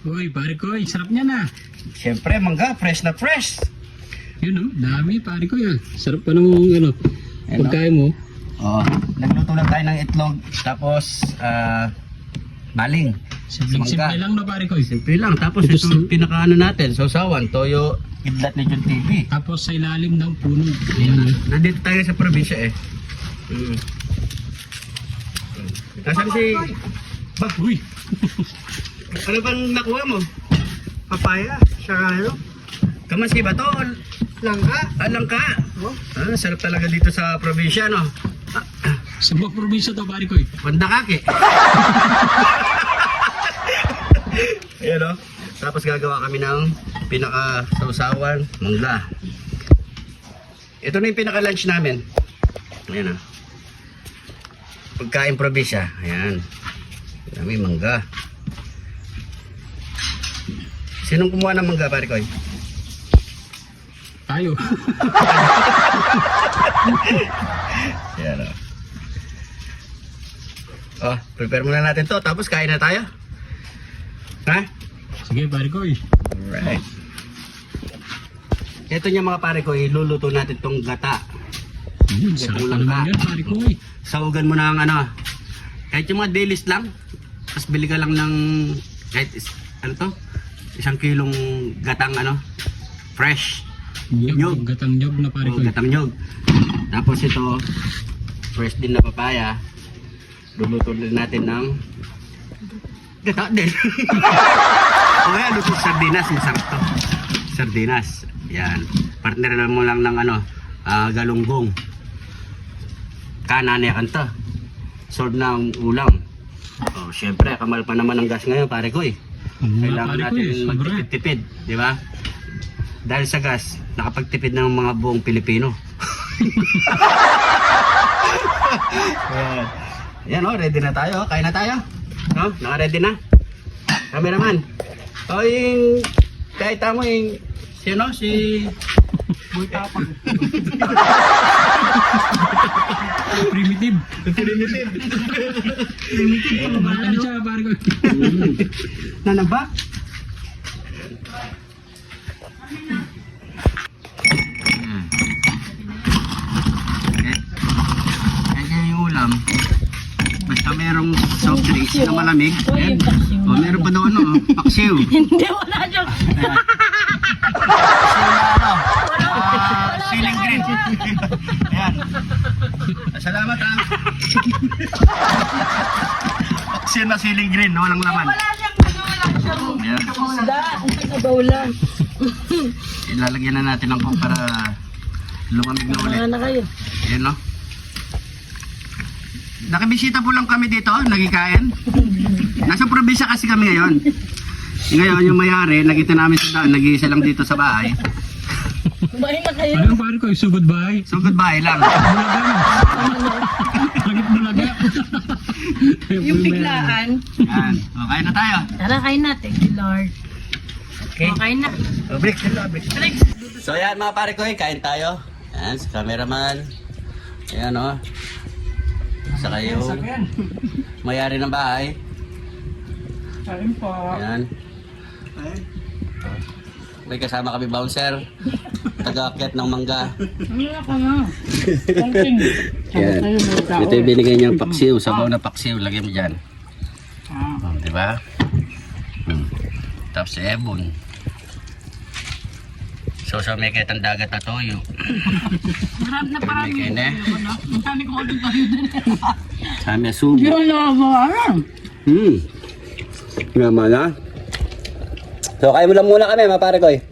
Uy, pare ko, sarap niya na. Siyempre, mangga, fresh na fresh. Yun oh, dami pare ko yan. Sarap pa ng ano, Ano? pagkain mo. Oh, nagluto lang tayo ng itlog, tapos baling. Simple lang no pare ko. Simple lang. Tapos Ito ito pinakaano natin, sausawan, toyo, kidlat ni John TV. Tapos sa ilalim ng puno. Ayan. Nandito tayo sa probinsya eh. Nasaan si... Bak, uy! Ano bang nakuha mo? Papaya, saka ano? Kamaski ba to? Langka. Langka! Sarap talaga dito sa probinsya, no? Sa mga probinsya to pare ko. Pandakake. Ayan o. Tapos gagawa kami ng pinaka-sausawan, mangga. Ito na yung pinaka-lunch namin. Ayan o. Pagkain probinsya. Ayan. May mangga. Sinong kumuha ng mangga, pare ko? Tayo. Ayan o. Oh, prepare muna natin to. Tapos kain na tayo. Ha? Sige pare ko. Alright. Ito niya mga pare ko, iluluto natin tong gata. Sarap pa naman yan pare ko. Sawagan mo na ang ano, kahit yung mga dailies lang, tapos bili ka lang ng, kahit ano to, 1 kilong gatang ano, fresh. Nyog. Gatang nyog na pare ko. Gatang nyog. Tapos ito, fresh din na papaya. Luluto din natin ng gata din. O yan, luto sardinas, yung sarap to. Sardinas. Yan. Partner na mo lang ng ano, galunggong. Kanan ya kanta. Solve na ang ulam. Oh, syempre, kamal pa naman ang gas ngayon, pare ko eh. Kailangan natin magtipid-tipid, di ba? Dahil sa gas, nakapagtipid ng mga buong Pilipino. Yan o, ready na tayo. Kain na tayo. No? Naka-ready na. Cameraman. O yung, kahit tamo yung, sino? Si... Boy Tapang. Primitive. Primitive. Ano siya pare ko? Nanaba? Kaya yung ulam, basta merong soft drinks na malamig. Ayan. O, meron pa doon, no? Paksiw. Hindi, wala dyan. Ceiling green. Ayan. Salamat ha. Paksiw na ceiling green, walang laman. Wala dyan. Ayan. Isda, sa baulan. Ilalagyan na natin ng coke para lumamig na ulit. Mga na kayo. Ayan, no? Nakabisita po lang kami dito, nagikain. Nasa probinsya kasi kami ngayon. Ngayon yung mayari, nakita namin sa daan, nag-iisa lang dito sa bahay. Kumain na kayo. Ano pare ko? So goodbye. So goodbye lang. Bulaga na. Langit bulaga. Yung biglaan. Yan. O, kain na tayo. Tara, kain na. Thank you, Lord. Okay. O, kain na. O, break. So yan mga pare ko, kain tayo. Yan, si cameraman. Ayan o. Saka yung mayari ng bahay. Kain po. Ayan. May kasama kami bouncer. Taga-akyat ng mangga. Ano ka na? Konting. Yan. Ito yung binigay niyang paksiw. Sabaw na paksiw. Lagyan mo dyan. Diba? Tapos ebon. So sa may kitang dagat na toyo. Marami na parami. May kene. Ang dami ko ulit tayo din. Sa may subo. Yun na ba? Naman ha. So kain mo lang muna kami mga pare ko eh.